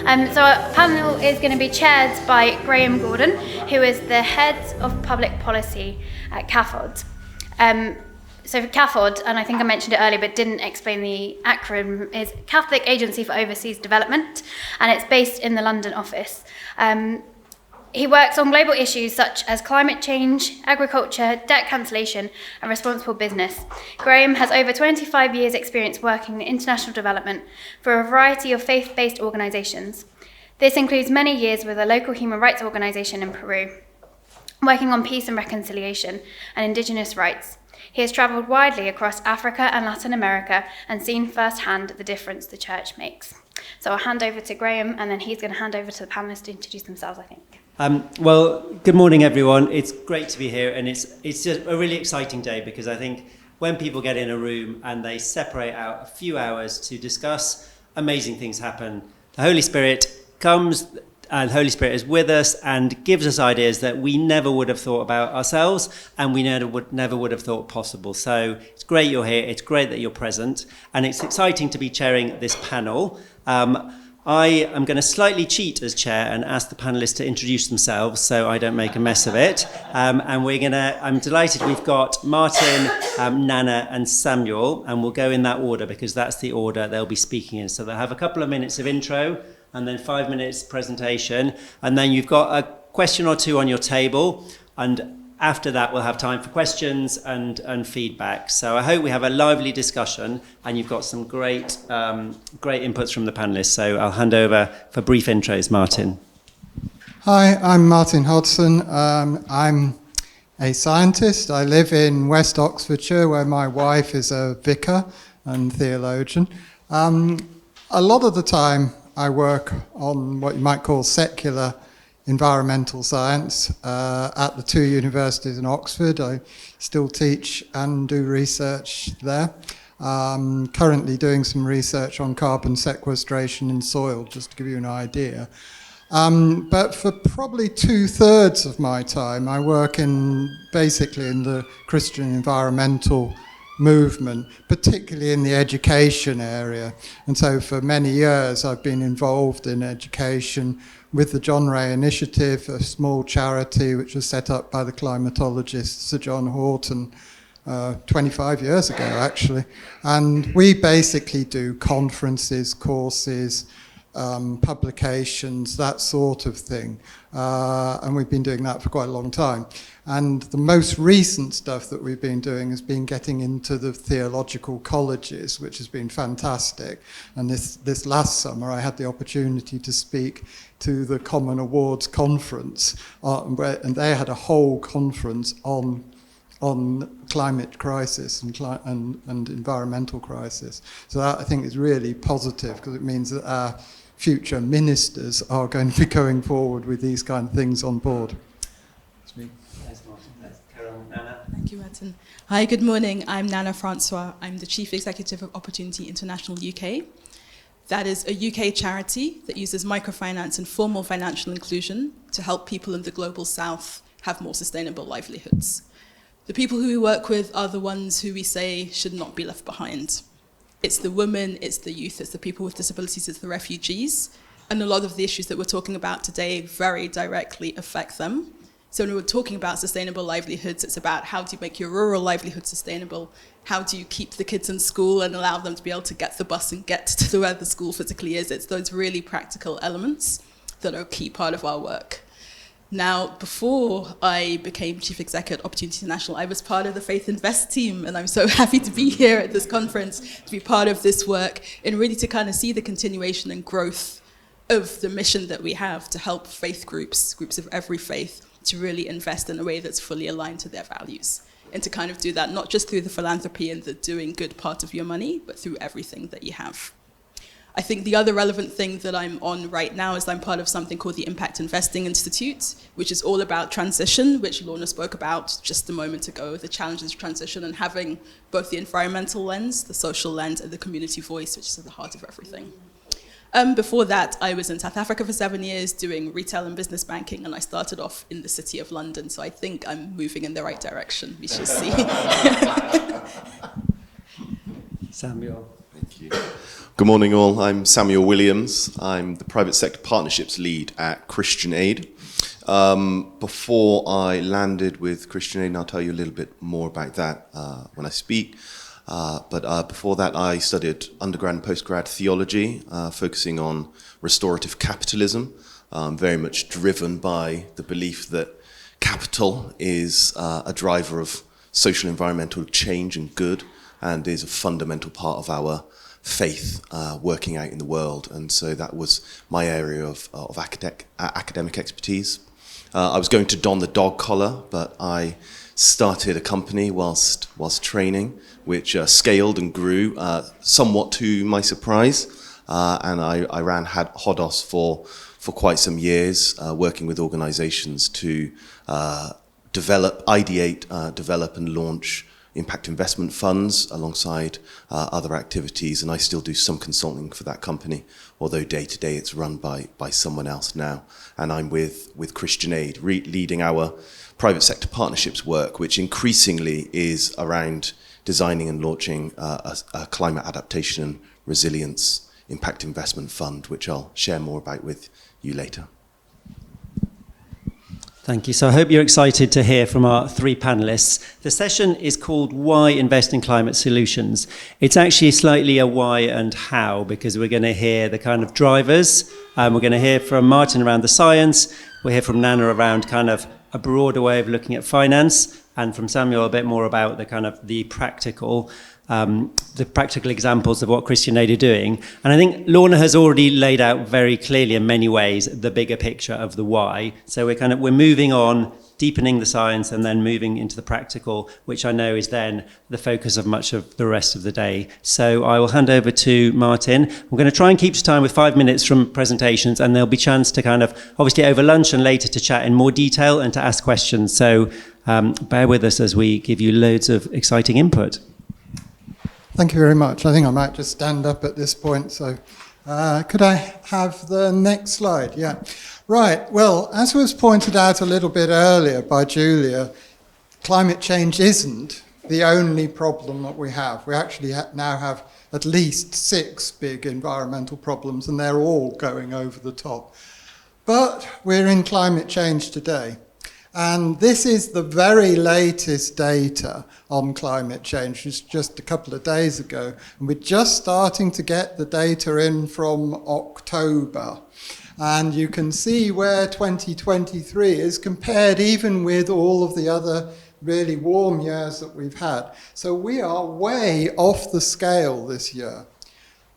So our panel is going to be chaired by Graham Gordon, who is the head of public policy at Cafod. So for Cafod, and I think I mentioned it earlier but didn't explain the acronym, is Catholic Agency for Overseas Development, and it's based in the London office. He works on global issues such as climate change, agriculture, debt cancellation, and responsible business. Graham has over 25 years' experience working in international development for a variety of faith-based organisations. This includes many years with a local human rights organisation in Peru, working on peace and reconciliation and indigenous rights. He has travelled widely across Africa and Latin America and seen firsthand the difference the church makes. So I'll hand over to Graham, and then he's going to hand over to the panellists to introduce themselves, I think. Well, good morning, everyone. It's great to be here, and it's just a really exciting day because I think when people get in a room and they separate out a few hours to discuss, amazing things happen. The Holy Spirit comes, and the Holy Spirit is with us and gives us ideas that we never would have thought about ourselves and we never would have thought possible. So it's great you're here, it's great that you're present, and it's exciting to be chairing this panel. I am going to slightly cheat as chair and ask the panellists to introduce themselves so I don't make a mess of it. And I'm delighted we've got Martin, Nana and Samuel, and we'll go in that order because that's the order they'll be speaking in. So they'll have a couple of minutes of intro and then 5 minutes presentation. And then you've got a question or two on your table. And after that, we'll have time for questions and feedback. So I hope we have a lively discussion and you've got some great inputs from the panellists. So I'll hand over for brief intros, Martin. Hi, I'm Martin Hodson. I'm a scientist. I live in West Oxfordshire, where my wife is a vicar and theologian. A lot of the time, I work on what you might call secular environmental science at the two universities in Oxford. I still teach and do research there. Currently doing some research on carbon sequestration in soil, just to give you an idea. But for probably 2/3 of my time, I work basically in the Christian environmental movement, particularly in the education area. And so for many years, I've been involved in education with the John Ray Initiative, a small charity which was set up by the climatologist Sir John Horton 25 years ago, actually. And we basically do conferences, courses, publications, that sort of thing. And we've been doing that for quite a long time. And the most recent stuff that we've been doing has been getting into the theological colleges, which has been fantastic. And this last summer, I had the opportunity to speak to the Common Awards conference, and they had a whole conference on climate crisis and environmental crisis. So that, I think, is really positive because it means that our future ministers are going to be going forward with these kind of things on board. Thank you, Martin. Hi, good morning. I'm Nana Francois. I'm the Chief Executive of Opportunity International UK. That is a UK charity that uses microfinance and formal financial inclusion to help people in the global south have more sustainable livelihoods. The people who we work with are the ones who we say should not be left behind. It's the women, it's the youth, it's the people with disabilities, it's the refugees. And a lot of the issues that we're talking about today very directly affect them. So when we're talking about sustainable livelihoods, it's about how do you make your rural livelihood sustainable? How do you keep the kids in school and allow them to be able to get the bus and get to where the school physically is? It's those really practical elements that are a key part of our work. Now, before I became Chief Executive at Opportunity International, I was part of the Faith Invest team, and I'm so happy to be here at this conference, to be part of this work, and really to kind of see the continuation and growth of the mission that we have to help faith groups of every faith, to really invest in a way that's fully aligned to their values. And to kind of do that, not just through the philanthropy and the doing good part of your money, but through everything that you have. I think the other relevant thing that I'm on right now is I'm part of something called the Impact Investing Institute, which is all about transition, which Lorna spoke about just a moment ago, the challenges of transition and having both the environmental lens, the social lens, and the community voice, which is at the heart of everything. Before that, I was in South Africa for 7 years doing retail and business banking, and I started off in the City of London, so I think I'm moving in the right direction. We shall see. Samuel. Thank you. Good morning, all. I'm Samuel Williams. I'm the Private Sector Partnerships Lead at Christian Aid. Before I landed with Christian Aid, and I'll tell you a little bit more about that when I speak, but before that I studied undergrad and postgrad theology, focusing on restorative capitalism, very much driven by the belief that capital is a driver of social environmental change and good, and is a fundamental part of our faith working out in the world. And so that was my area of academic expertise. I was going to don the dog collar, but I started a company whilst training, which scaled and grew somewhat to my surprise. And I ran Hodos for quite some years, working with organizations to ideate, develop and launch impact investment funds alongside other activities, and I still do some consulting for that company, although day to day it's run by someone else now. And I'm with Christian Aid, leading our private sector partnerships work, which increasingly is around designing and launching a climate adaptation and resilience impact investment fund, which I'll share more about with you later. Thank you. So I hope you're excited to hear from our three panelists. The session is called Why Invest in Climate Solutions. It's actually slightly a why and how, because we're going to hear the kind of drivers. We're going to hear from Martin around the science. We'll hear from Nana around kind of a broader way of looking at finance, and from Samuel a bit more about the kind of the practical examples of what Christian Aid are doing. And I think Lorna has already laid out very clearly in many ways the bigger picture of the why. So we're moving on, deepening the science, and then moving into the practical, which I know is then the focus of much of the rest of the day. So I will hand over to Martin. We're going to try and keep to time with 5 minutes from presentations, and there'll be chance to kind of, obviously over lunch and later, to chat in more detail and to ask questions. So bear with us as we give you loads of exciting input. Thank you very much. I think I might just stand up at this point. So could I have the next slide? Yeah. Right. Well, as was pointed out a little bit earlier by Julia, climate change isn't the only problem that we have. We actually now have at least 6 big environmental problems, and they're all going over the top. But we're in climate change today. And this is the very latest data on climate change. It's just a couple of days ago. And we're just starting to get the data in from October. And you can see where 2023 is compared even with all of the other really warm years that we've had. So we are way off the scale this year.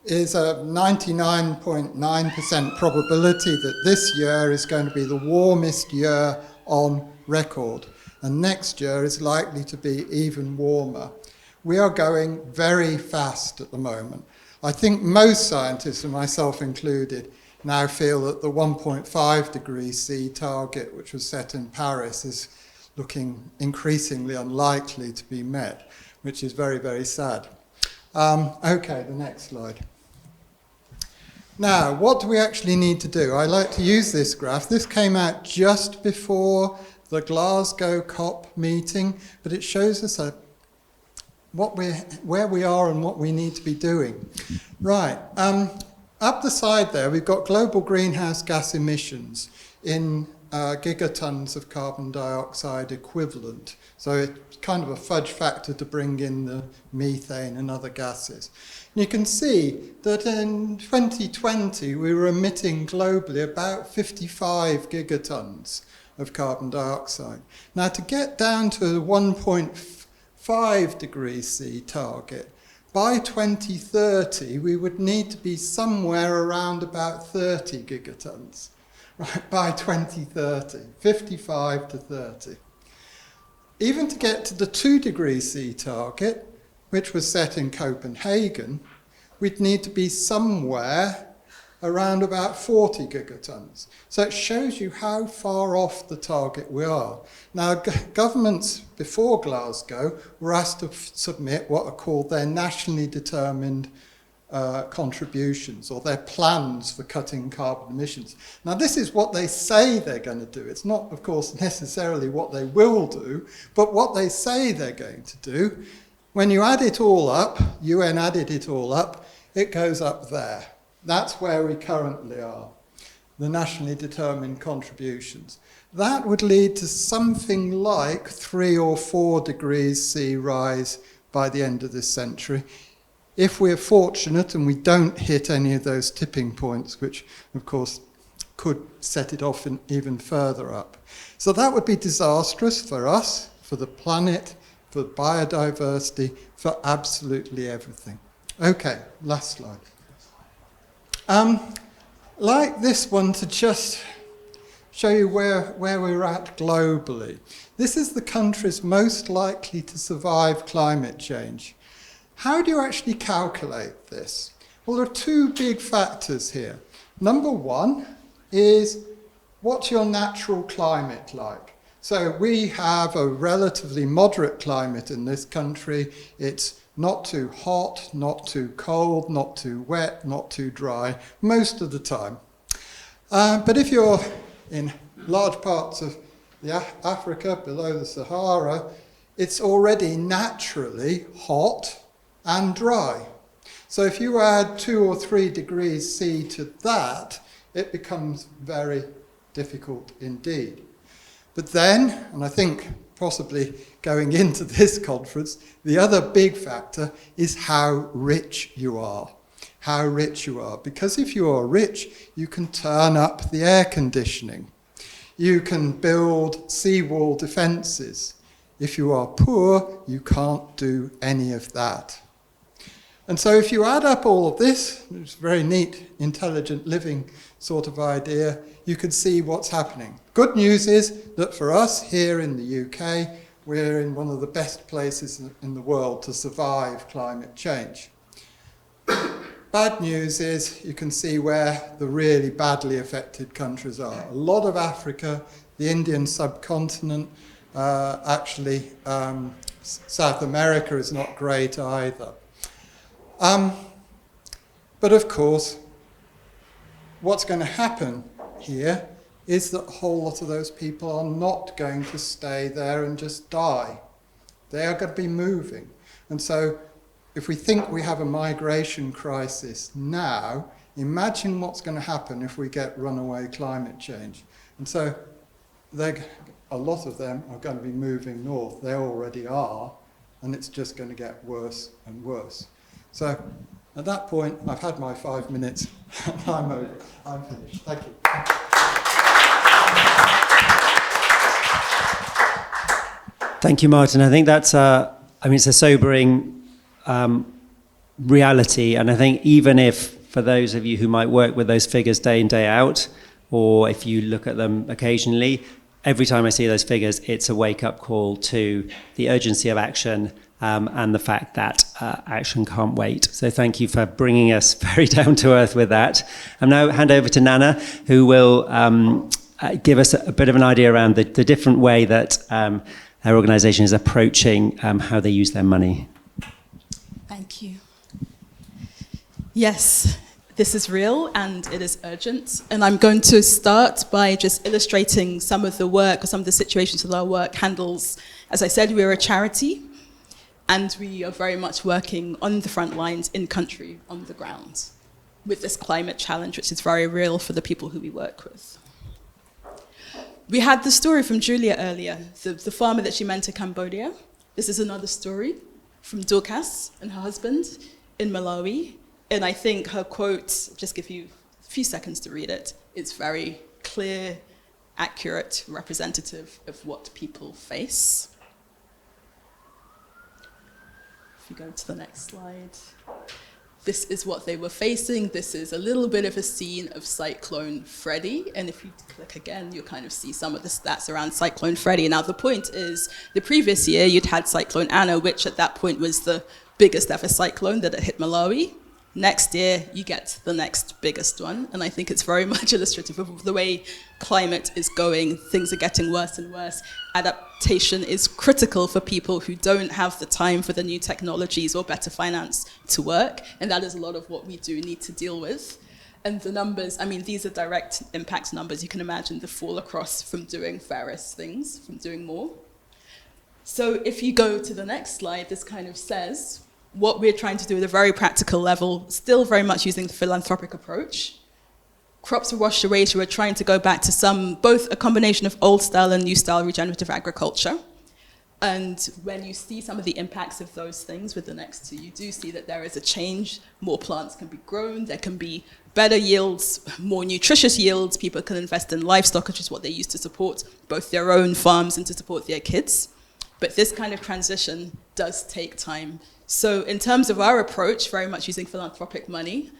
Is a 99.9% probability that this year is going to be the warmest year on record, and next year is likely to be even warmer. We are going very fast at the moment. I think most scientists, and myself included, now feel that the 1.5 degrees C target, which was set in Paris, is looking increasingly unlikely to be met, which is very, very sad. Okay, the next slide. Now, what do we actually need to do? I like to use this graph. This came out just before the Glasgow COP meeting, but it shows us where we are and what we need to be doing. Right, up the side there, we've got global greenhouse gas emissions in gigatons of carbon dioxide equivalent. So it's kind of a fudge factor to bring in the methane and other gases. You can see that in 2020, we were emitting globally about 55 gigatons of carbon dioxide. Now, to get down to the 1.5 degrees C target, by 2030, we would need to be somewhere around about 30 gigatons, right, by 2030, 55 to 30. Even to get to the 2 degrees C target, which was set in Copenhagen, we'd need to be somewhere around about 40 gigatons. So it shows you how far off the target we are. Now, governments before Glasgow were asked to submit what are called their nationally determined contributions, or their plans for cutting carbon emissions. Now, this is what they say they're going to do. It's not, of course, necessarily what they will do, but what they say they're going to do. When you add it all up, UN added it all up, it goes up there. That's where we currently are, the nationally determined contributions. That would lead to something like 3 or 4 degrees C rise by the end of this century. If we're fortunate and we don't hit any of those tipping points, which of course could set it off even further up. So that would be disastrous for us, for the planet, for biodiversity, for absolutely everything. Okay, last slide. Like this one to just show you where we're at globally. This is the countries most likely to survive climate change. How do you actually calculate this? Well, there are 2 big factors here. Number 1 is, what's your natural climate like? So we have a relatively moderate climate in this country. It's not too hot, not too cold, not too wet, not too dry, most of the time. But if you're in large parts of Africa below the Sahara, it's already naturally hot and dry. So if you add 2 or 3 degrees C to that, it becomes very difficult indeed. But then, and I think possibly going into this conference, the other big factor is how rich you are. How rich you are. Because if you are rich, you can turn up the air conditioning. You can build seawall defences. If you are poor, you can't do any of that. And so if you add up all of this, it's a very neat, intelligent living sort of idea, you can see what's happening. Good news is that for us here in the UK, we're in one of the best places in the world to survive climate change. Bad news is you can see where the really badly affected countries are. A lot of Africa, the Indian subcontinent, actually South America is not great either. But of course, what's going to happen here is that a whole lot of those people are not going to stay there and just die. They are going to be moving. And so if we think we have a migration crisis now, imagine what's going to happen if we get runaway climate change. And so a lot of them are going to be moving north. They already are, and it's just going to get worse and worse. So at that point, I've had my 5 minutes, and I'm over. I'm finished. Thank you. Thank you, Martin. I think that's it's a sobering reality, and I think even if for those of you who might work with those figures day in, day out, or if you look at them occasionally, every time I see those figures, it's a wake-up call to the urgency of action and the fact that action can't wait. So thank you for bringing us very down to earth with that. I'll now hand over to Nana, who will give us a bit of an idea around the different way that our organisation is approaching how they use their money. Thank you. Yes, this is real and it is urgent. And I'm going to start by just illustrating some of the work or some of the situations that our work handles. As I said, we're a charity and we are very much working on the front lines in country, on the ground, with this climate challenge, which is very real for the people who we work with. We had the story from Julia earlier, the farmer that she meant to Cambodia. This is another story from Dorcas and her husband in Malawi. And I think her quote, just give you a few seconds to read it, it's very clear, accurate, representative of what people face. If you go to the next slide. This is what they were facing. This is a little bit of a scene of Cyclone Freddy. And if you click again, you'll kind of see some of the stats around Cyclone Freddy. Now, the point is, the previous year, you'd had Cyclone Anna, which at that point was the biggest ever cyclone that had hit Malawi. Next year, you get the next biggest one. And I think it's very much illustrative of the way climate is going. Things are getting worse and worse. Adaptation is critical for people who don't have the time for the new technologies or better finance to work. And that is a lot of what we do need to deal with. And the numbers, I mean, these are direct impact numbers. You can imagine the fall across from doing various things, from doing more. So if you go to the next slide, this kind of says, what we're trying to do at a very practical level, still very much using the philanthropic approach. Crops of Rosh Hashanah, we're trying to go back to both a combination of old style and new style regenerative agriculture. And when you see some of the impacts of those things with the next two, you do see that there is a change. More plants can be grown, there can be better yields, more nutritious yields. People can invest in livestock, which is what they use to support both their own farms and to support their kids. But this kind of transition does take time. So in terms of our approach, very much using philanthropic money,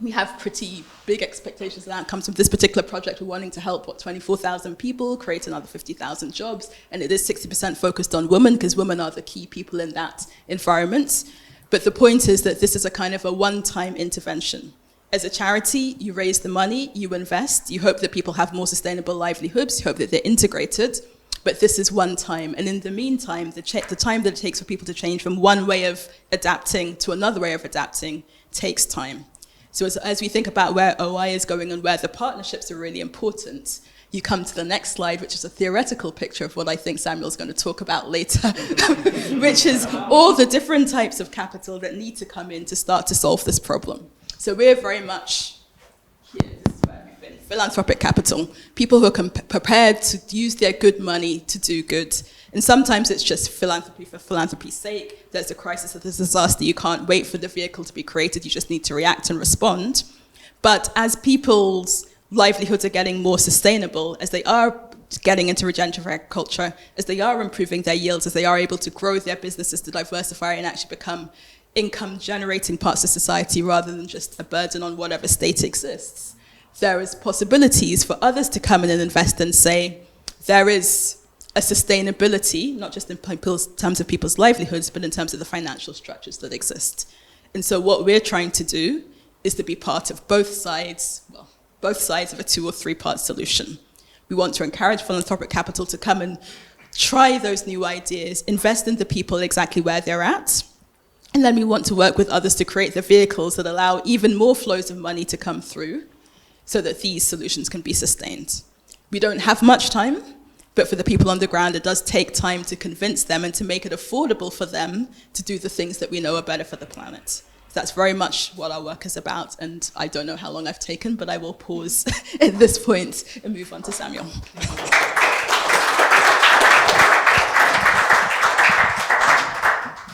we have pretty big expectations and outcomes from this particular project. We're wanting to help, 24,000 people, create another 50,000 jobs, and it is 60% focused on women, because women are the key people in that environment. But the point is that this is a kind of a one-time intervention. As a charity, you raise the money, you invest, you hope that people have more sustainable livelihoods, you hope that they're integrated, but this is one time. And in the meantime, the time that it takes for people to change from one way of adapting to another way of adapting takes time. So as we think about where OI is going and where the partnerships are really important, you come to the next slide, which is a theoretical picture of what I think Samuel's going to talk about later, which is all the different types of capital that need to come in to start to solve this problem. So we're very much here, this is where we've been, philanthropic capital, people who are prepared to use their good money to do good. And sometimes it's just philanthropy for philanthropy's sake. There's a crisis, there's a disaster, you can't wait for the vehicle to be created, you just need to react and respond. But as people's livelihoods are getting more sustainable, as they are getting into regenerative agriculture, as they are improving their yields, as they are able to grow their businesses to diversify and actually become income-generating parts of society rather than just a burden on whatever state exists, there is possibilities for others to come in and invest and say, there is a sustainability, not just in terms of people's livelihoods, but in terms of the financial structures that exist. And so what we're trying to do is to be part of both sides of a 2 or 3 part solution. We want to encourage philanthropic capital to come and try those new ideas, invest in the people exactly where they're at, and then we want to work with others to create the vehicles that allow even more flows of money to come through so that these solutions can be sustained. We don't have much time, but for the people on the ground, it does take time to convince them and to make it affordable for them to do the things that we know are better for the planet. That's very much what our work is about, and I don't know how long I've taken, but I will pause at this point and move on to Samuel.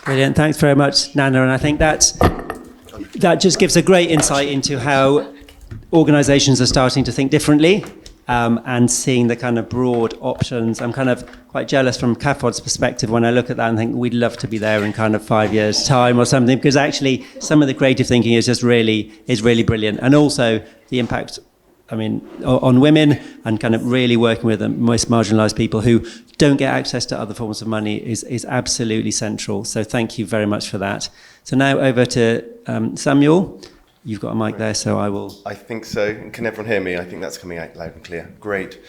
Brilliant. Thanks very much, Nana. And I think that just gives a great insight into how organisations are starting to think differently and seeing the kind of broad options. I'm kind of quite jealous from Cafod's perspective when I look at that and think we'd love to be there in kind of 5 years' time or something, because actually some of the creative thinking is just really brilliant. And also the impact, on women and kind of really working with the most marginalised people who don't get access to other forms of money is absolutely central. So thank you very much for that. So now over to Samuel. You've got a mic there, so I will... I think so. Can everyone hear me? I think that's coming out loud and clear. Great.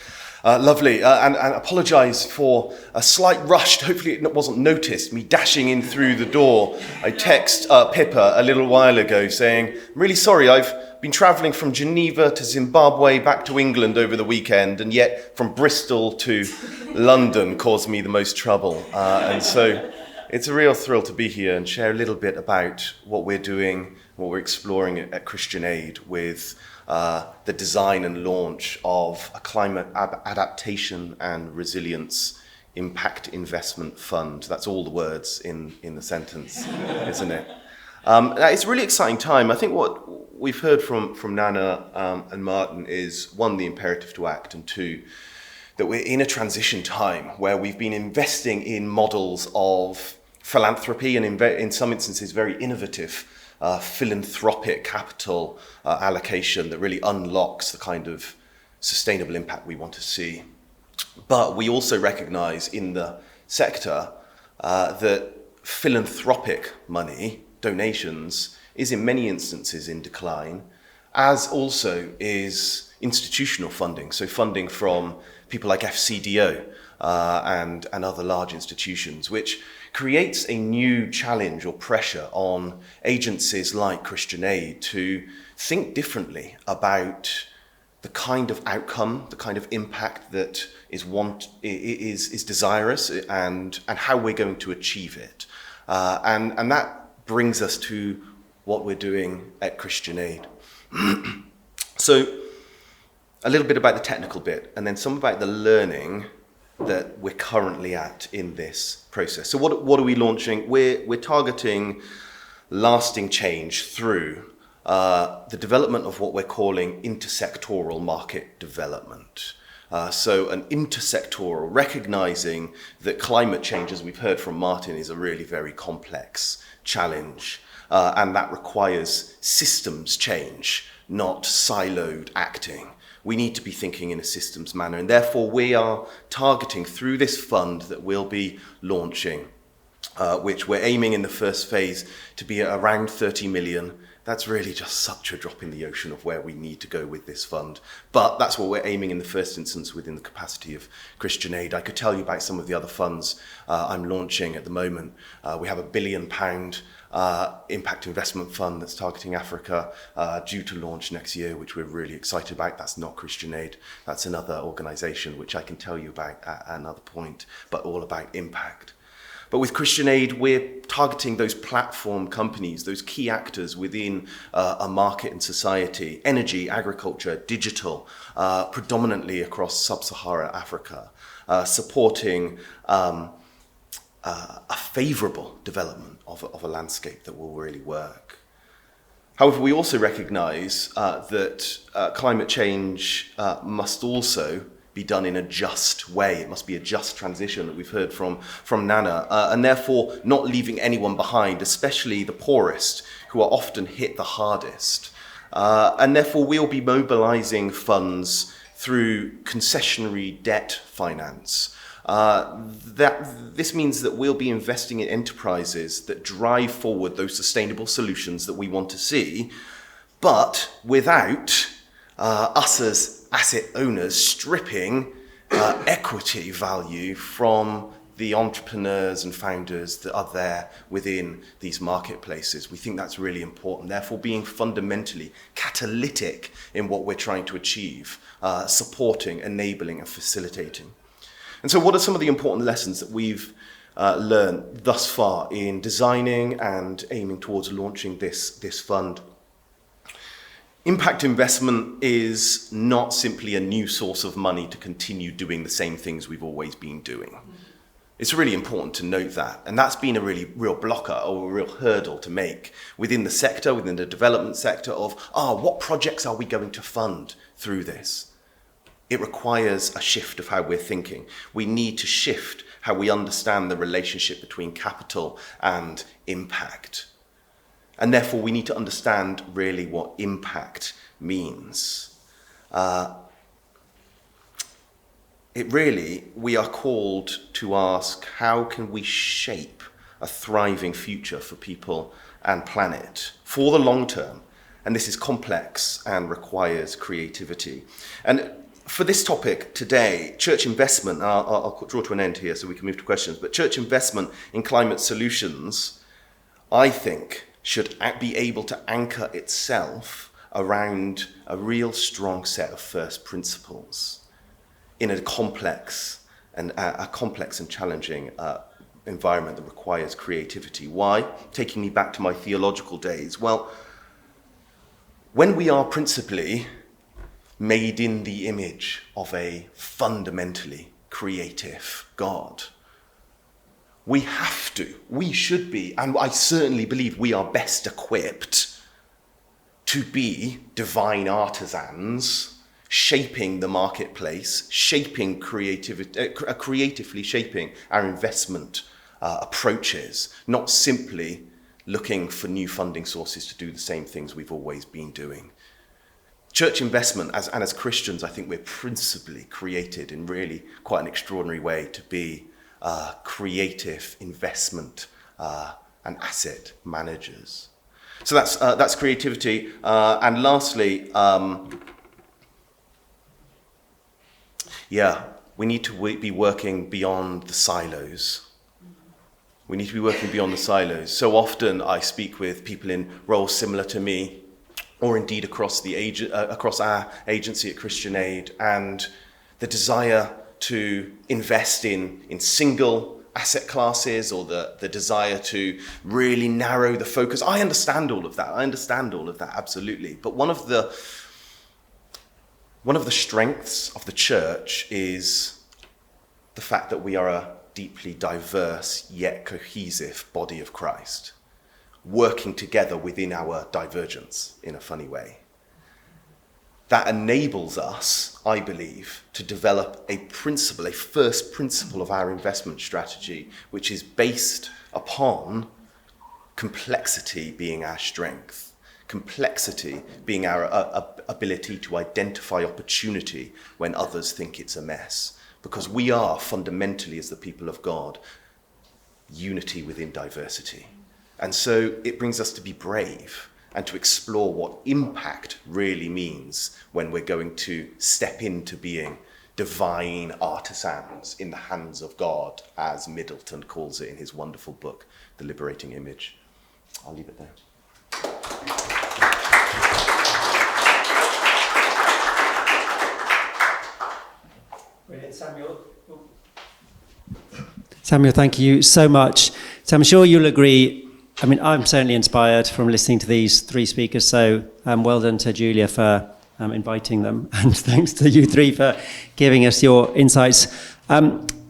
Lovely. And apologise for a slight rush. Hopefully it wasn't noticed, me dashing in through the door. I text Pippa a little while ago saying, I'm really sorry, I've been travelling from Geneva to Zimbabwe back to England over the weekend, and yet from Bristol to London caused me the most trouble. And so it's a real thrill to be here and share a little bit about what we're doing, what we're exploring at Christian Aid with the design and launch of a climate adaptation and resilience impact investment fund. That's all the words in the sentence, isn't it? It's a really exciting time. I think what we've heard from Nana and Martin is, one, the imperative to act, and two, that we're in a transition time where we've been investing in models of philanthropy and in some instances very innovative philanthropic capital allocation that really unlocks the kind of sustainable impact we want to see. But we also recognise in the sector that philanthropic money, donations, is in many instances in decline, as also is institutional funding, so funding from people like FCDO and other large institutions, which creates a new challenge or pressure on agencies like Christian Aid to think differently about the kind of outcome, the kind of impact that is desirous, and how we're going to achieve it. And that brings us to what we're doing at Christian Aid. So a little bit about the technical bit, and then some about the learning that we're currently at in this process. So what are we launching? We're targeting lasting change through the development of what we're calling intersectoral market development. So an intersectoral, recognizing that climate change, as we've heard from Martin, is a really very complex challenge, and that requires systems change, not siloed acting. We need to be thinking in a systems manner, and therefore we are targeting through this fund that we'll be launching, which we're aiming in the first phase to be at around 30 million. That's really just such a drop in the ocean of where we need to go with this fund. But that's what we're aiming in the first instance within the capacity of Christian Aid. I could tell you about some of the other funds I'm launching at the moment. We have £1 billion impact investment fund that's targeting Africa, due to launch next year, which we're really excited about. That's not Christian Aid. That's another organisation which I can tell you about at another point, but all about impact. But with Christian Aid, we're targeting those platform companies, those key actors within a market and society, energy, agriculture, digital, predominantly across sub-Saharan Africa, supporting a favourable development of a landscape that will really work. However, we also recognise that climate change must also be done in a just way. It must be a just transition that we've heard from Nana, and therefore not leaving anyone behind, especially the poorest, who are often hit the hardest. And therefore we'll be mobilising funds through concessionary debt finance. This means that we'll be investing in enterprises that drive forward those sustainable solutions that we want to see, but without us as asset owners stripping equity value from the entrepreneurs and founders that are there within these marketplaces. We think that's really important, therefore being fundamentally catalytic in what we're trying to achieve, supporting, enabling and facilitating. And so what are some of the important lessons that we've learned thus far in designing and aiming towards launching this fund? Impact investment is not simply a new source of money to continue doing the same things we've always been doing. It's really important to note that, and that's been a real blocker or a real hurdle to make within the sector, within the development sector of, what projects are we going to fund through this? It requires a shift of how we're thinking. We need to shift how we understand the relationship between capital and impact. And therefore, we need to understand really what impact means. We are called to ask, how can we shape a thriving future for people and planet for the long term? And this is complex and requires creativity. And for this topic today, church investment, I'll draw to an end here so we can move to questions, but church investment in climate solutions, I think, should be able to anchor itself around a real strong set of first principles in a complex and challenging environment that requires creativity. Why? Taking me back to my theological days. Well, when we are principally made in the image of a fundamentally creative God, we should be, and I certainly believe we are best equipped to be divine artisans, shaping the marketplace, creatively shaping our investment approaches, not simply looking for new funding sources to do the same things we've always been doing. Church investment, as Christians, I think we're principally created in really quite an extraordinary way to be creative investment and asset managers. So that's creativity. And lastly, we need to be working beyond the silos. We need to be working beyond the silos. So often I speak with people in roles similar to me, or indeed across our agency at Christian Aid, and the desire to invest in single asset classes or the desire to really narrow the focus. I understand all of that. Absolutely. But one of the strengths of the church is the fact that we are a deeply diverse yet cohesive body of Christ, working together within our divergence in a funny way. That enables us, I believe, to develop a first principle of our investment strategy, which is based upon complexity being our strength, complexity being our ability to identify opportunity when others think it's a mess. Because we are fundamentally, as the people of God, unity within diversity. And so it brings us to be brave and to explore what impact really means when we're going to step into being divine artisans in the hands of God, as Middleton calls it in his wonderful book, The Liberating Image. I'll leave it there. Brilliant, Samuel. Samuel, thank you so much. So I'm sure you'll agree. I mean, I'm certainly inspired from listening to these three speakers, so well done to Julia for inviting them, and thanks to you three for giving us your insights.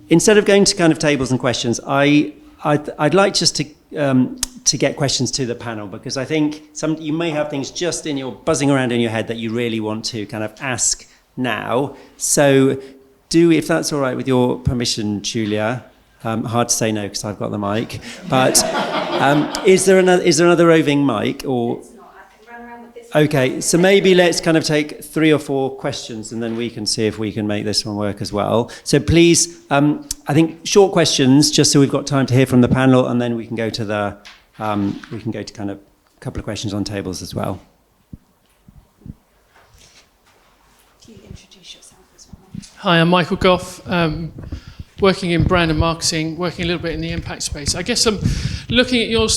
Instead of going to kind of tables and questions, I'd like just to get questions to the panel, because I think you may have things just buzzing around in your head that you really want to kind of ask now. So if that's all right with your permission, Julia. Hard to say no because I've got the mic. But is there another roving mic? Or It's not. I can run around with this. okay, so maybe let's kind of take 3 or 4 questions, and then we can see if we can make this one work as well. So please, I think short questions, just so we've got time to hear from the panel, and then we can go to kind of a couple of questions on tables as well. Can you introduce yourself as well? Hi, I'm Michael Goff, working in brand and marketing, working a little bit in the impact space. I guess I'm looking at your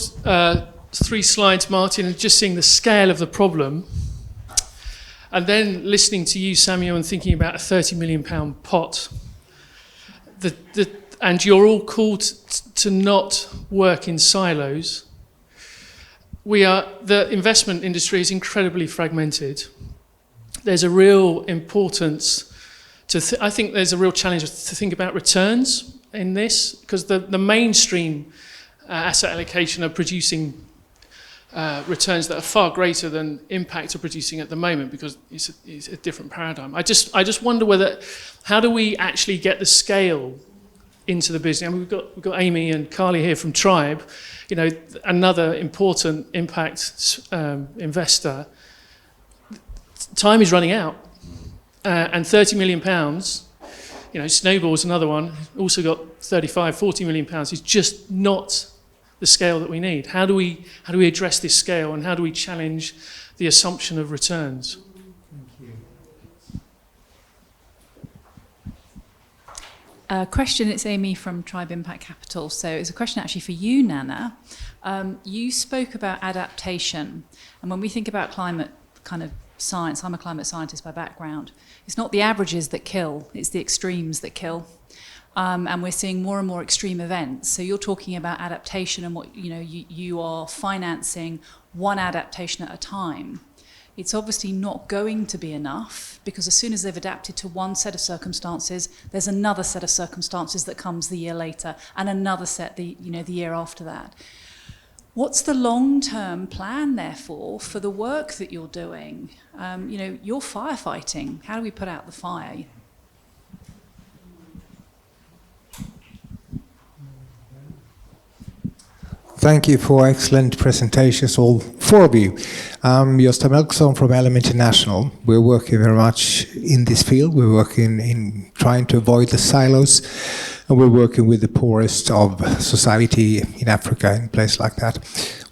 3 slides, Martin, and just seeing the scale of the problem, and then listening to you, Samuel, and thinking about a £30 million pot. And you're all called to not work in silos. The investment industry is incredibly fragmented. There's a real importance I think there's a real challenge to think about returns in this, because the mainstream asset allocation are producing returns that are far greater than impact are producing at the moment, because it's a different paradigm. I just wonder how do we actually get the scale into the business? I mean, we've got Amy and Carly here from Tribe, another important impact investor. Time is running out. And £30 million, Snowball's another one, also got 40 million pounds, is just not the scale that we need. How do we address this scale, and how do we challenge the assumption of returns? Question, it's Amy from Tribe Impact Capital. So it's a question actually for you, Nana. You spoke about adaptation, and when we think about climate kind of science, I'm a climate scientist by background, it's not the averages that kill, it's the extremes that kill. And we're seeing more and more extreme events. So you're talking about adaptation, and what you are financing one adaptation at a time. It's obviously not going to be enough, because as soon as they've adapted to one set of circumstances, there's another set of circumstances that comes the year later, and another set the year after that. What's the long-term plan, therefore, for the work that you're doing? You're firefighting. How do we put out the fire? Thank you for excellent presentations, all 4 of you. I'm Gösta Melkson from Elm International. We're working very much in this field. We're working in trying to avoid the silos, and we're working with the poorest of society in Africa, in a place like that.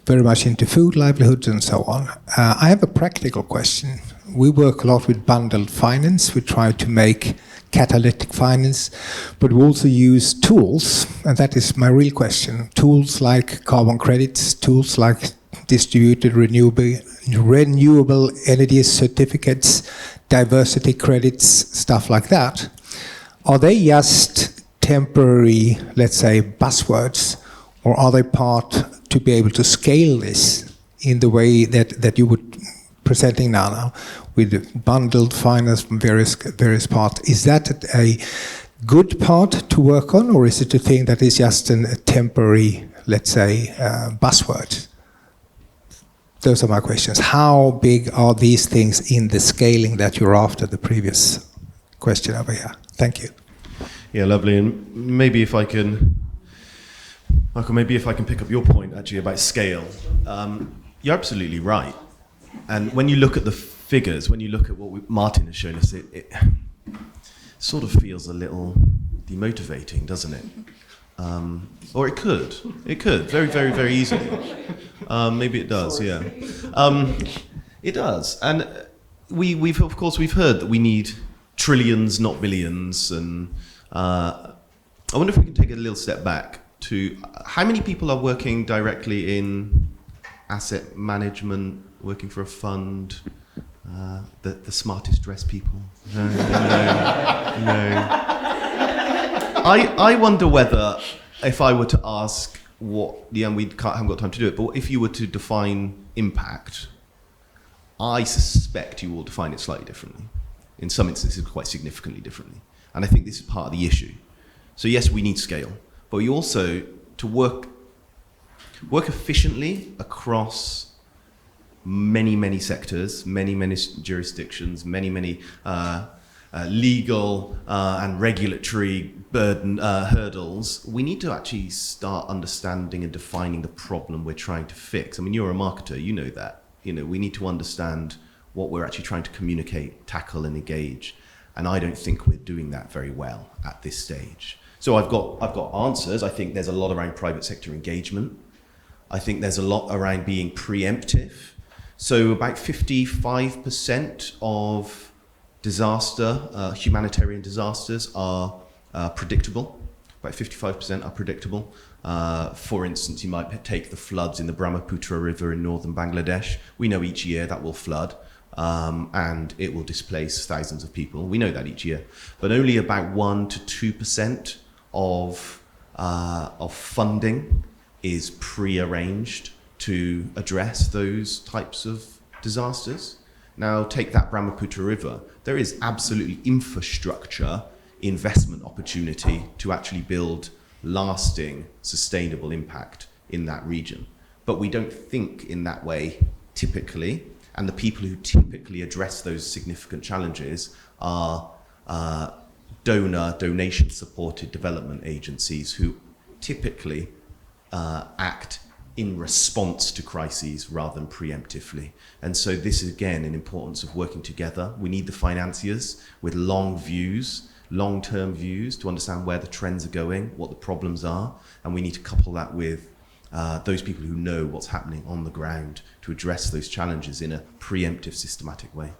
Very much into food, livelihoods, and so on. I have a practical question. We work a lot with bundled finance. We try to make catalytic finance, but we also use tools, and that is my real question. Tools like carbon credits, tools like distributed renewable energy certificates, diversity credits, stuff like that. Are they just temporary, let's say, buzzwords, or are they part to be able to scale this in the way that you would presenting now with bundled finance from various parts? Is that a good part to work on, or is it a thing that is just a temporary, let's say, buzzword? Those are my questions. How big are these things in the scaling that you're after? The previous question over here. Thank you. Yeah, lovely. And maybe if I can, Michael, maybe if I can pick up your point actually about scale. You're absolutely right. And when you look at the figures, when you look at what Martin has shown us, it sort of feels a little demotivating, doesn't it? Or it could. It could, very, very, very easily. Maybe it does, yeah. It does. And we've heard that we need trillions, not billions. And I wonder if we can take a little step back to how many people are working directly in asset management, working for a fund, the smartest dressed people. No. I wonder whether, if I were to ask what, and we haven't got time to do it, but if you were to define impact, I suspect you will define it slightly differently. In some instances, quite significantly differently. And I think this is part of the issue. So yes, we need scale, but we also, to work efficiently across many sectors, many jurisdictions, many legal and regulatory burden hurdles, we need to actually start understanding and defining the problem we're trying to fix. I mean, you're a marketer, you know that. You know, we need to understand what we're actually trying to communicate, tackle, and engage. And I don't think we're doing that very well at this stage. So I've got answers. I think there's a lot around private sector engagement. I think there's a lot around being preemptive. So about 55% of humanitarian disasters are predictable. About 55% are predictable. For instance, you might take the floods in the Brahmaputra River in northern Bangladesh. We know each year that will flood, and it will displace thousands of people. We know that each year. But only about 1 to 2% of funding is pre-arranged to address those types of disasters. Now, take that Brahmaputra River. There is absolutely infrastructure investment opportunity to actually build lasting, sustainable impact in that region. But we don't think in that way typically, and the people who typically address those significant challenges are donation-supported development agencies who typically act in response to crises rather than preemptively. And so this is, again, an importance of working together. We need the financiers with long-term views to understand where the trends are going, what the problems are, and we need to couple that with those people who know what's happening on the ground to address those challenges in a preemptive, systematic way.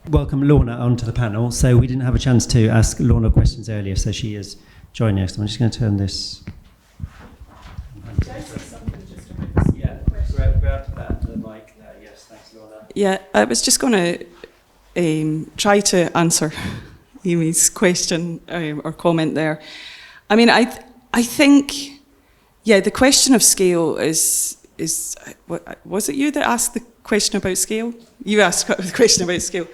Welcome Lorna onto the panel. So we didn't have a chance to ask Lorna questions earlier, so she is joining us. I'm just going to turn this. Yeah, I was just going to try to answer Amy's question or comment there. I mean, I think, yeah, the question of scale is was it you that asked the question about scale? You asked the question about scale.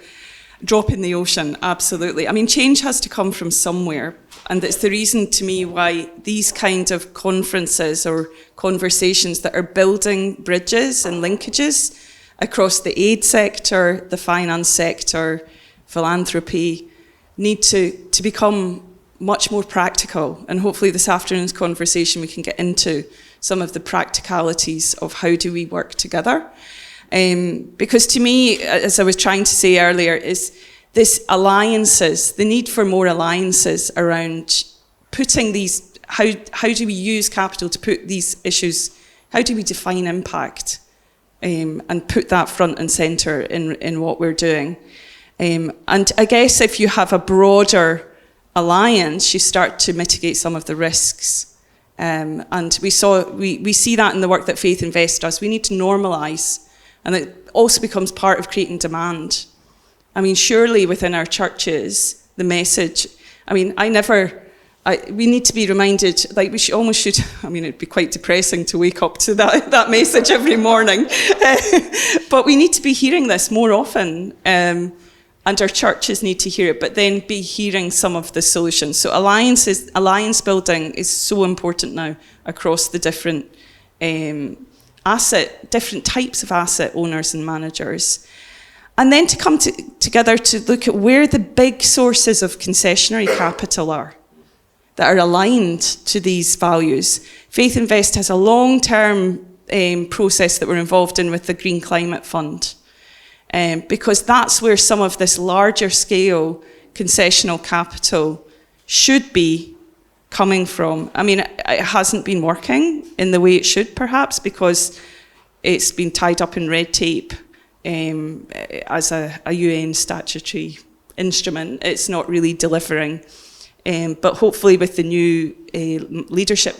Drop in the ocean, absolutely. I mean, change has to come from somewhere, and it's the reason to me why these kind of conferences or conversations that are building bridges and linkages across the aid sector, the finance sector, philanthropy, need to become much more practical. And hopefully this afternoon's conversation we can get into some of the practicalities of how do we work together. Because to me, as I was trying to say earlier, is this alliances, the need for more alliances around putting these, how do we use capital to put these issues, how do we define impact and put that front and centre in what we're doing. And I guess if you have a broader alliance, you start to mitigate some of the risks. And we see that in the work that Faith Invest does. We need to normalise, and it also becomes part of creating demand. I mean, surely within our churches, the message, I mean, I never we need to be reminded, like we almost should, I mean, it'd be quite depressing to wake up to that message every morning. But we need to be hearing this more often, and our churches need to hear it, but then be hearing some of the solutions. So alliance building is so important now across the different different types of asset owners and managers. And then to come together to look at where the big sources of concessionary capital are that are aligned to these values. Faith Invest has a long-term process that we're involved in with the Green Climate Fund, because that's where some of this larger scale concessional capital should be coming from. I mean, it hasn't been working in the way it should, perhaps, because it's been tied up in red tape as a UN statutory instrument. It's not really delivering. But hopefully with the new leadership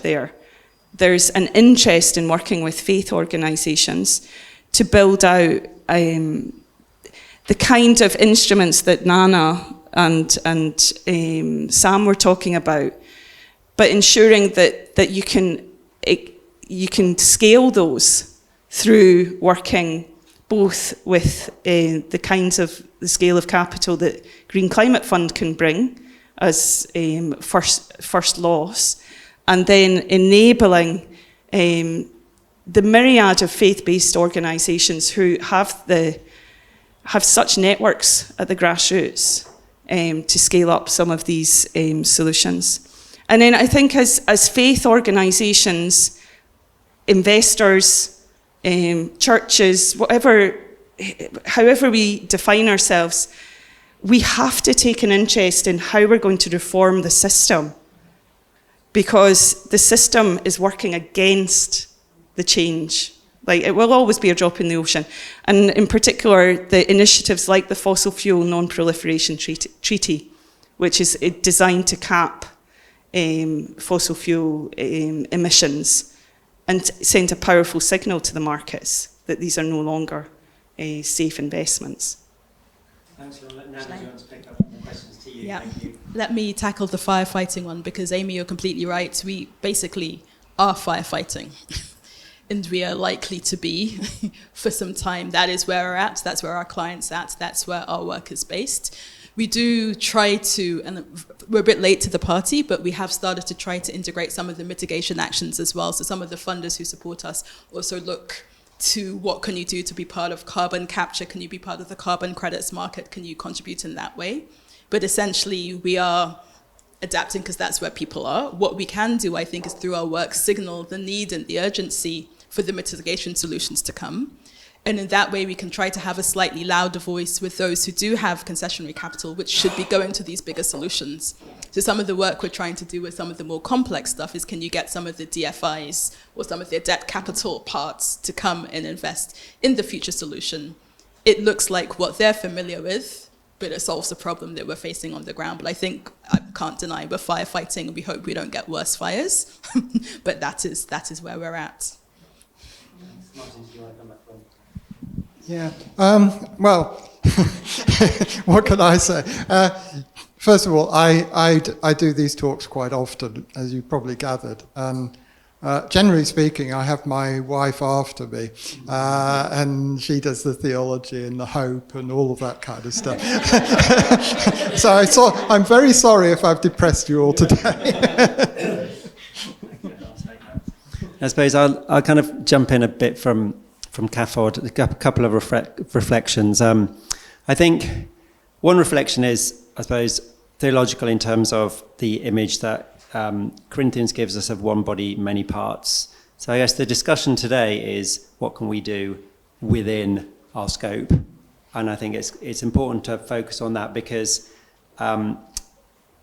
there's an interest in working with faith organisations to build out the kind of instruments that Nana and Sam were talking about, but ensuring that you can scale those through working both with the kinds of the scale of capital that Green Climate Fund can bring as first loss, and then enabling the myriad of faith-based organisations who have such networks at the grassroots to scale up some of these solutions. And then I think as faith organisations, investors, churches, however we define ourselves, we have to take an interest in how we're going to reform the system, because the system is working against the change. Like, it will always be a drop in the ocean. And in particular, the initiatives like the Fossil Fuel Non-Proliferation Treaty, which is designed to cap fossil fuel emissions and send a powerful signal to the markets that these are no longer safe investments. Thanks, Nana. Do you want to pick up the questions to you? Yeah. Thank you. Let me tackle the firefighting one, because Amy, you're completely right. We basically are firefighting. And we are likely to be for some time. That is where we're at. That's where our clients are at. That's where our work is based. We do try to, and we're a bit late to the party, but we have started to try to integrate some of the mitigation actions as well. So some of the funders who support us also look to what can you do to be part of carbon capture? Can you be part of the carbon credits market? Can you contribute in that way? But essentially, we are adapting because that's where people are. What we can do, I think, is through our work signal the need and the urgency for the mitigation solutions to come. And in that way, we can try to have a slightly louder voice with those who do have concessionary capital, which should be going to these bigger solutions. So some of the work we're trying to do with some of the more complex stuff is, can you get some of the DFIs or some of the debt capital parts to come and invest in the future solution? It looks like what they're familiar with, but it solves the problem that we're facing on the ground. But I think, I can't deny, we're firefighting, and we hope we don't get worse fires. But that is where we're at. Martin, do you want to come back from? Yeah. Well, what can I say? First of all, I do these talks quite often, as you probably gathered. And generally speaking, I have my wife after me, and she does the theology and the hope and all of that kind of stuff. So I'm very sorry if I've depressed you all today. I suppose I'll kind of jump in a bit from Cafod, a couple of reflections. I think one reflection is, I suppose, theological in terms of the image that Corinthians gives us of one body, many parts. So I guess the discussion today is, what can we do within our scope? And I think it's important to focus on that, because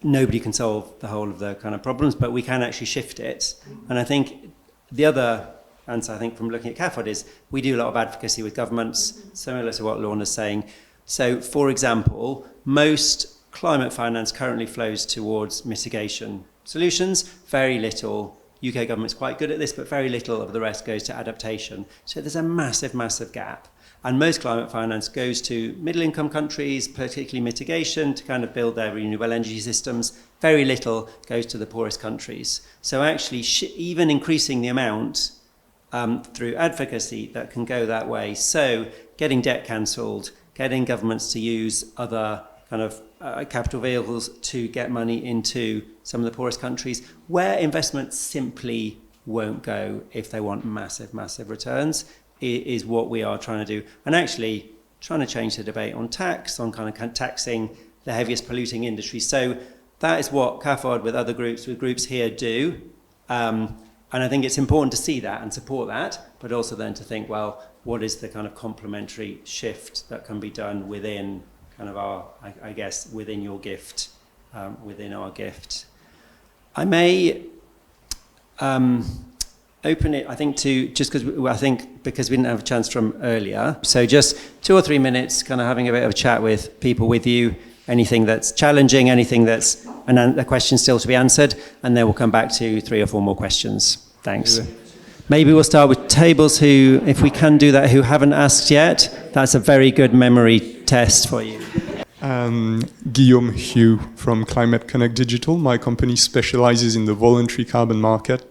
nobody can solve the whole of the kind of problems, but we can actually shift it. And I think the other answer, I think, from looking at Cafod is, we do a lot of advocacy with governments, similar to what Lorna's saying. So, for example, most climate finance currently flows towards mitigation solutions. Very little, UK government's quite good at this, but very little of the rest goes to adaptation. So there's a massive, massive gap. And most climate finance goes to middle-income countries, particularly mitigation, to kind of build their renewable energy systems. Very little goes to the poorest countries. So actually, even increasing the amount through advocacy that can go that way. So getting debt cancelled, getting governments to use other kind of capital vehicles to get money into some of the poorest countries, where investment simply won't go if they want massive, massive returns, is what we are trying to do. And actually trying to change the debate on tax, on kind of taxing the heaviest polluting industries. So that is what Cafod with other groups, with groups here do. And I think it's important to see that and support that, but also then to think, well, what is the kind of complementary shift that can be done within kind of our, I guess, within your gift, within our gift. I may open it, I think, to just because we didn't have a chance from earlier. So just 2 or 3 minutes, kind of having a bit of a chat with people with you. Anything that's challenging, anything that's a question still to be answered, and then we'll come back to 3 or 4 more questions. Thanks. Maybe we'll start with tables who, if we can do that, who haven't asked yet. That's a very good memory test for you. Guillaume Hugh from Climate Connect Digital. My company specializes in the voluntary carbon market.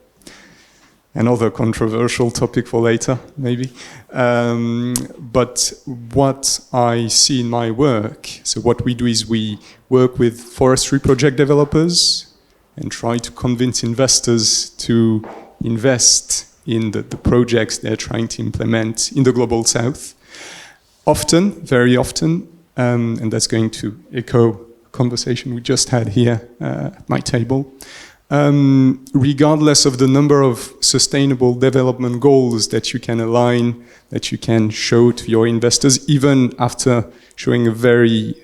Another controversial topic for later, maybe. But what I see in my work, so what we do is we work with forestry project developers and try to convince investors to invest in the projects they're trying to implement in the Global South. Often, very often, and that's going to echo a conversation we just had here at my table, regardless of the number of sustainable development goals that you can align, that you can show to your investors, even after showing a very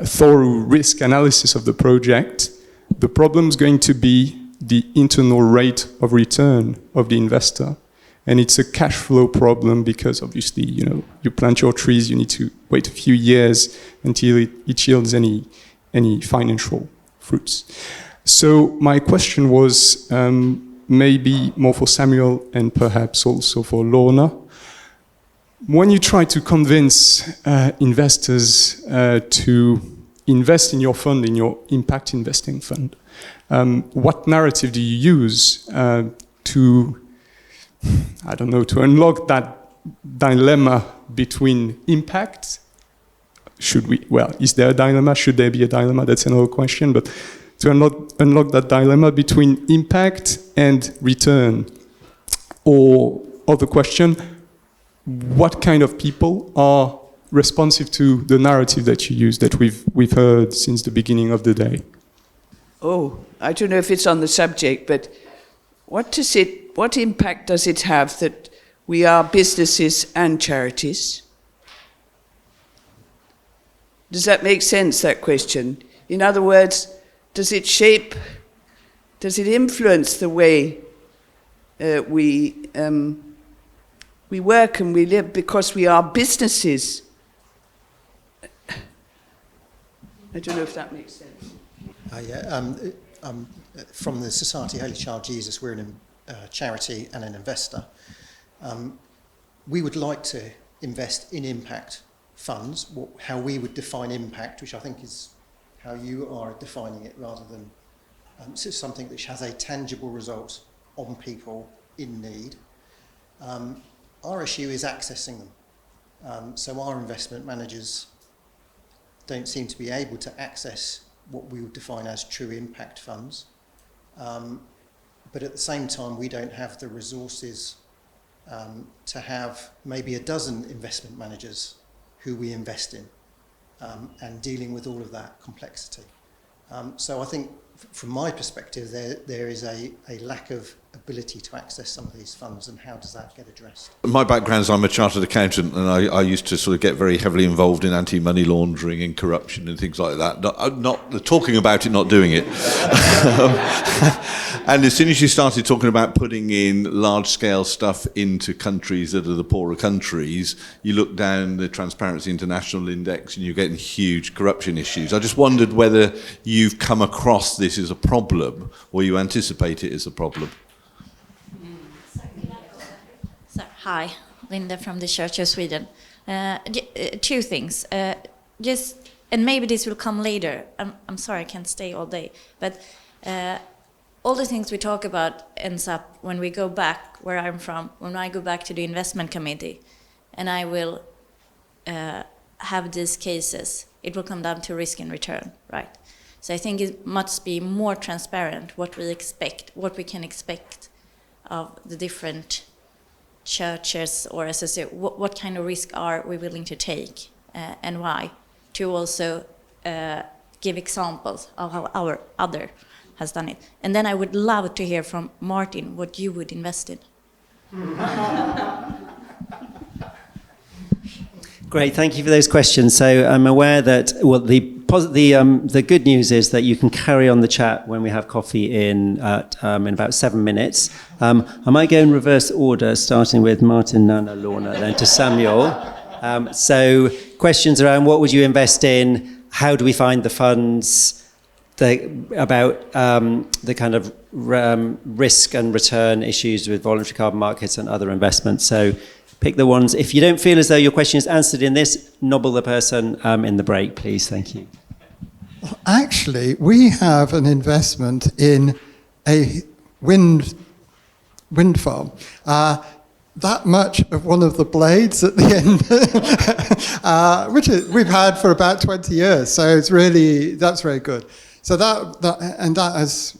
thorough risk analysis of the project, the problem is going to be the internal rate of return of the investor. And it's a cash flow problem because obviously, you plant your trees, you need to wait a few years until it yields any financial fruits. So my question was maybe more for Samuel and perhaps also for Lorna. When you try to convince investors to invest in your fund, in your impact investing fund, what narrative do you use to unlock that dilemma between impact? Is there a dilemma? Should there be a dilemma? That's another question. But to unlock that dilemma between impact and return. Or other question, what kind of people are responsive to the narrative that you use, that we've heard since the beginning of the day? Oh, I don't know if it's on the subject, but what impact does it have that we are businesses and charities? Does that make sense, that question? In other words, does it influence the way we work and we live because we are businesses? I don't know if that makes sense. From the Society Holy Child Jesus, we're a charity and an investor. We would like to invest in impact funds, how we would define impact, which I think is how you are defining it, rather than something which has a tangible result on people in need. Our issue is accessing them. So our investment managers don't seem to be able to access what we would define as true impact funds. But at the same time, we don't have the resources to have maybe a dozen investment managers who we invest in and dealing with all of that complexity. So I think from my perspective, there is a lack of ability to access some of these funds, and how does that get addressed? My background is I'm a chartered accountant, and I used to sort of get very heavily involved in anti-money laundering and corruption and things like that. Not talking about it, not doing it. And as soon as you started talking about putting in large-scale stuff into countries that are the poorer countries, you look down the Transparency International Index and you're getting huge corruption issues. I just wondered whether you've come across this as a problem or you anticipate it as a problem. So, hi, Linda from the Church of Sweden. Two things. And maybe this will come later. I'm sorry, I can't stay all day. But all the things we talk about ends up when we go back where I'm from, when I go back to the investment committee, and I will have these cases, it will come down to risk and return, right? So I think it must be more transparent what we can expect of the different churches or associations. What kind of risk are we willing to take and why? To also give examples of how our other has done it. And then I would love to hear from Martin what you would invest in. Great, thank you for those questions. So I'm aware that the good news is that you can carry on the chat when we have coffee in about 7 minutes. I might go in reverse order, starting with Martin, Nana, Lorna, then to Samuel. So questions around what would you invest in, how do we find the funds, about the kind of risk and return issues with voluntary carbon markets and other investments. So pick the ones. If you don't feel as though your question is answered in this, nobble the person in the break, please. Thank you. Well, actually, we have an investment in a wind farm. That much of one of the blades at the end, which we've had for about 20 years. So that's very good. So that has,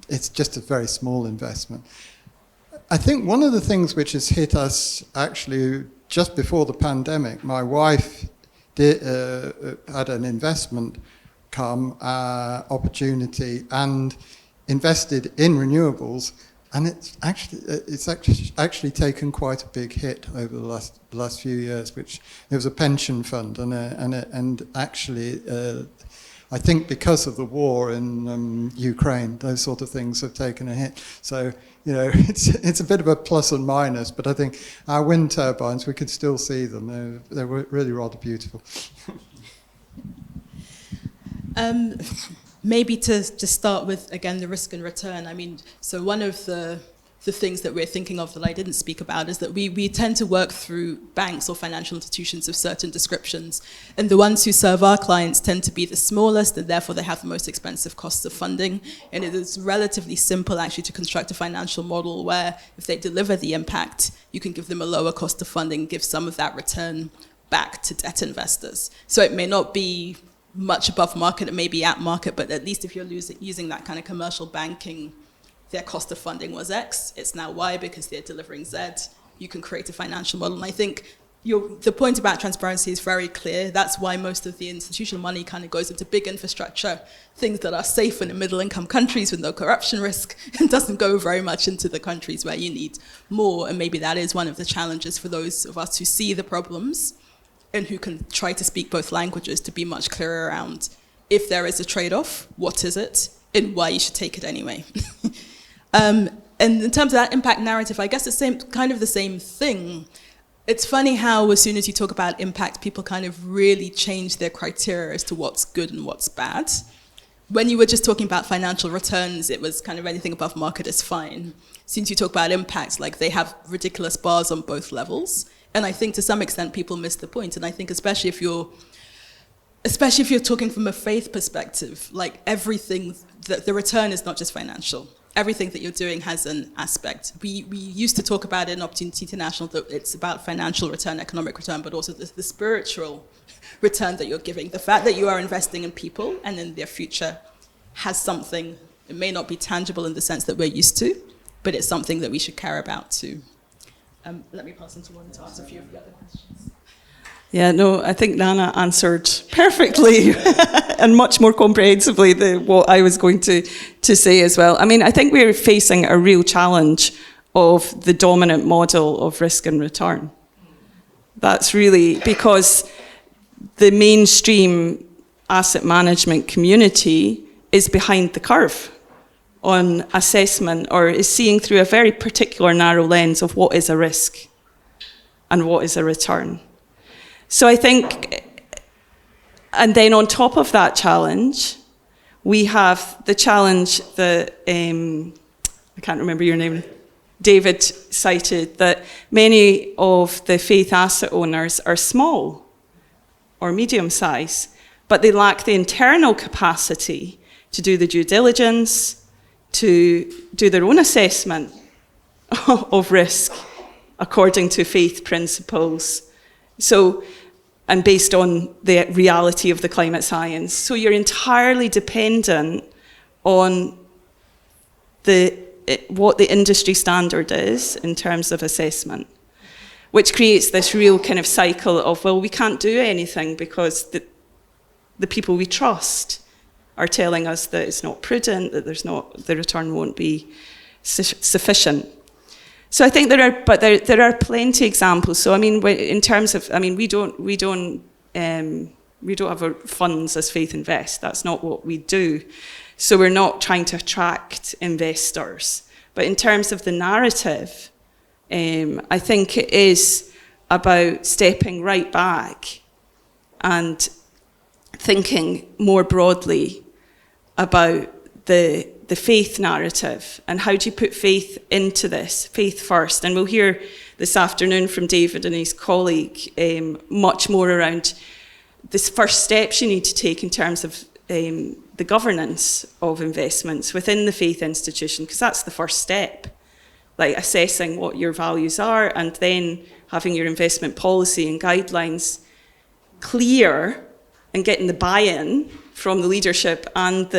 it's just a very small investment. I think one of the things which has hit us actually just before the pandemic, my wife had an investment opportunity and invested in renewables, and it's actually taken quite a big hit over the last few years. Which it was a pension fund, and actually. I think because of the war in Ukraine, those sort of things have taken a hit. So, it's a bit of a plus and minus, but I think our wind turbines, we can still see them. They're really rather beautiful. Maybe to start with, again, the risk and return. I mean, so one of the things that we're thinking of that I didn't speak about is that we tend to work through banks or financial institutions of certain descriptions. And the ones who serve our clients tend to be the smallest, and therefore they have the most expensive costs of funding. And it is relatively simple, actually, to construct a financial model where if they deliver the impact, you can give them a lower cost of funding, give some of that return back to debt investors. So it may not be much above market, it may be at market, but at least if you're using that kind of commercial banking, their cost of funding was X, it's now Y because they're delivering Z. You can create a financial model. And I think the point about transparency is very clear. That's why most of the institutional money kind of goes into big infrastructure, things that are safe in the middle-income countries with no corruption risk, and doesn't go very much into the countries where you need more. And maybe that is one of the challenges for those of us who see the problems and who can try to speak both languages to be much clearer around if there is a trade-off, what is it, and why you should take it anyway. And in terms of that impact narrative, I guess it's the same thing. It's funny how as soon as you talk about impact, people kind of really change their criteria as to what's good and what's bad. When you were just talking about financial returns, it was kind of anything above market is fine. Since you talk about impact, like they have ridiculous bars on both levels. And I think to some extent people miss the point. And I think especially if you're talking from a faith perspective, like everything, the return is not just financial. Everything that you're doing has an aspect. We used to talk about it in Opportunity International that it's about financial return, economic return, but also the spiritual return that you're giving. The fact that you are investing in people and in their future has something. It may not be tangible in the sense that we're used to, but it's something that we should care about too. Let me pass on to one to answer a few of the other questions. Yeah, no, I think Nana answered perfectly and much more comprehensively than what I was going to say as well. I mean, I think we're facing a real challenge of the dominant model of risk and return. That's really because the mainstream asset management community is behind the curve on assessment, or is seeing through a very particular narrow lens of what is a risk and what is a return. So I think, and then on top of that challenge, we have the challenge that, I can't remember your name, David cited, that many of the faith asset owners are small or medium size, but they lack the internal capacity to do the due diligence, to do their own assessment of risk according to faith principles. So, and based on the reality of the climate science. So you're entirely dependent on what the industry standard is in terms of assessment, which creates this real kind of cycle of, well, we can't do anything because the people we trust are telling us that it's not prudent, that the return won't be sufficient. So I think there are plenty of examples. So I mean, in terms of, I mean, we don't have our funds as Faith Invest. That's not what we do. So we're not trying to attract investors. But in terms of the narrative, I think it is about stepping right back and thinking more broadly about the faith narrative and how do you put faith into this, faith first. And we'll hear this afternoon from David and his colleague much more around this first steps you need to take in terms of the governance of investments within the faith institution, because that's the first step, like assessing what your values are and then having your investment policy and guidelines clear and getting the buy-in from the leadership and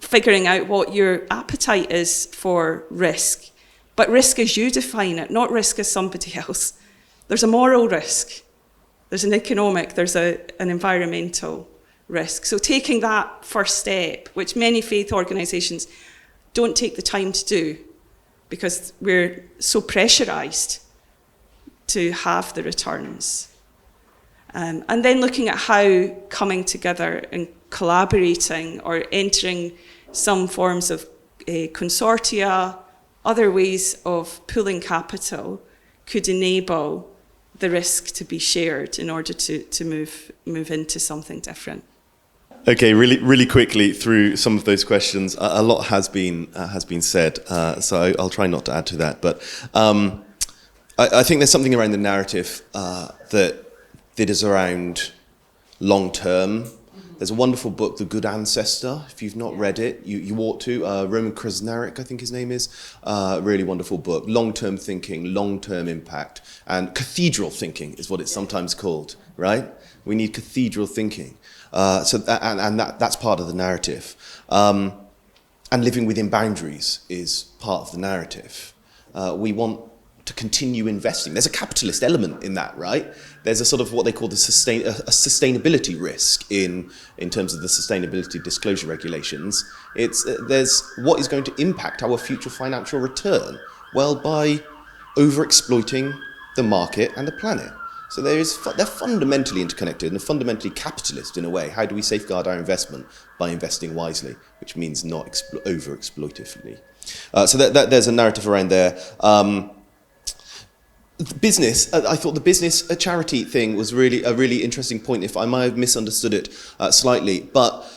figuring out what your appetite is for risk. But risk as you define it, not risk as somebody else. There's a moral risk, there's an economic, there's an environmental risk. So taking that first step, which many faith organisations don't take the time to do because we're so pressurised to have the returns. And then looking at how coming together and collaborating or entering some forms of consortia, other ways of pooling capital could enable the risk to be shared in order to move into something different. Okay, really quickly through some of those questions. A lot has been said, so I'll try not to add to that. But I think there's something around the narrative that is around long term. There's a wonderful book, The Good Ancestor. If you've not read it, you ought to. Roman Krasnarek, I think his name is. Really wonderful book. Long-term thinking, long-term impact. And cathedral thinking is what it's sometimes called, right? We need cathedral thinking. That's part of the narrative. And living within boundaries is part of the narrative. We want to continue investing. There's a capitalist element in that, right? There's a sort of what they call a sustainability risk in terms of the sustainability disclosure regulations. There's what is going to impact our future financial return? Well, by overexploiting the market and the planet. So they're fundamentally interconnected and fundamentally capitalist in a way. How do we safeguard our investment? By investing wisely, which means not over-exploitively. So there's a narrative around there. Business, I thought the business charity thing was really a really interesting point. If I might have misunderstood it slightly, but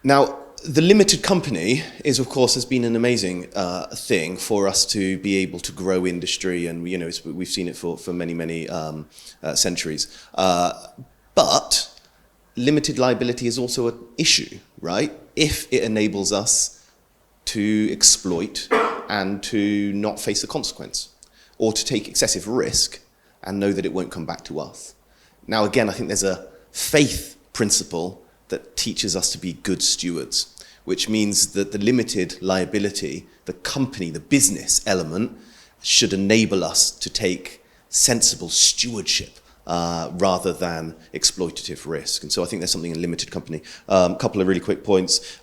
now the limited company is, of course, has been an amazing thing for us to be able to grow industry, and we've seen it for many centuries. But limited liability is also an issue, right? If it enables us to exploit and to not face the consequence, or to take excessive risk and know that it won't come back to us. Now, again, I think there's a faith principle that teaches us to be good stewards, which means that the limited liability, the company, the business element should enable us to take sensible stewardship rather than exploitative risk. And so I think there's something in limited company. A couple of really quick points.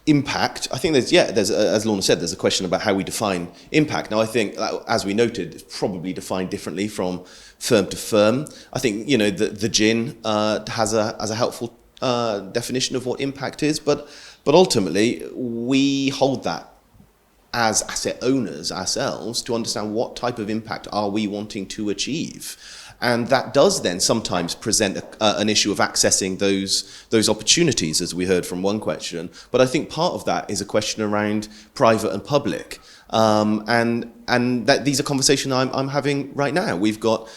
Impact, I think there's, as Lorna said, there's a question about how we define impact. Now, I think, as we noted, it's probably defined differently from firm to firm. I think, the GIN has a helpful definition of what impact is, but ultimately, we hold that as asset owners ourselves to understand what type of impact are we wanting to achieve. And that does then sometimes present an issue of accessing those opportunities, as we heard from one question. But I think part of that is a question around private and public. And that these are conversations I'm having right now. We've got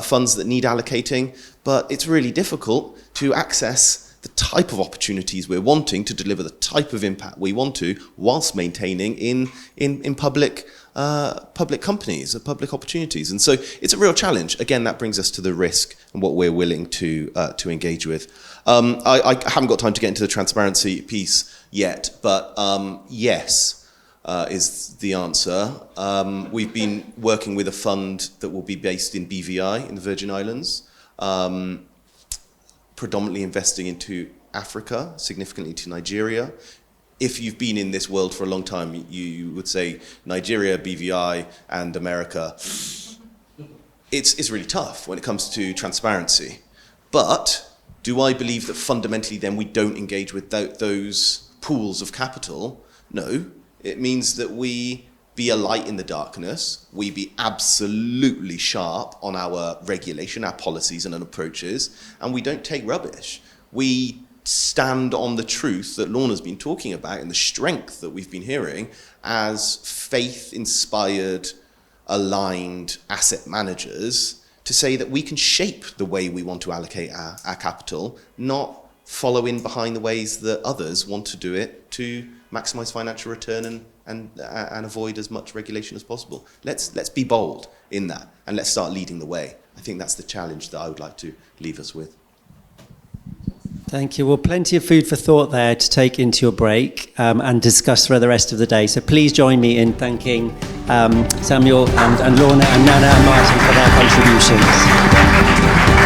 funds that need allocating, but it's really difficult to access the type of opportunities we're wanting to deliver the type of impact we want to, whilst maintaining in public companies, public opportunities. And so it's a real challenge. Again, that brings us to the risk and what we're willing to engage with. I haven't got time to get into the transparency piece yet, but yes, is the answer. We've been working with a fund that will be based in BVI in the Virgin Islands, predominantly investing into Africa, significantly to Nigeria. If you've been in this world for a long time, you would say Nigeria, BVI, and America. It's really tough when it comes to transparency. But do I believe that fundamentally then we don't engage with those pools of capital? No. It means that we be a light in the darkness, we be absolutely sharp on our regulation, our policies and our approaches, and we don't take rubbish. We stand on the truth that Lorna's been talking about and the strength that we've been hearing as faith-inspired, aligned asset managers to say that we can shape the way we want to allocate our capital, not follow in behind the ways that others want to do it to maximize financial return and avoid as much regulation as possible. Let's be bold in that, and let's start leading the way. I think that's the challenge that I would like to leave us with. Thank you. Well, plenty of food for thought there to take into your break and discuss for the rest of the day. So please join me in thanking Samuel and Lorna and Nana and Martin for their contributions.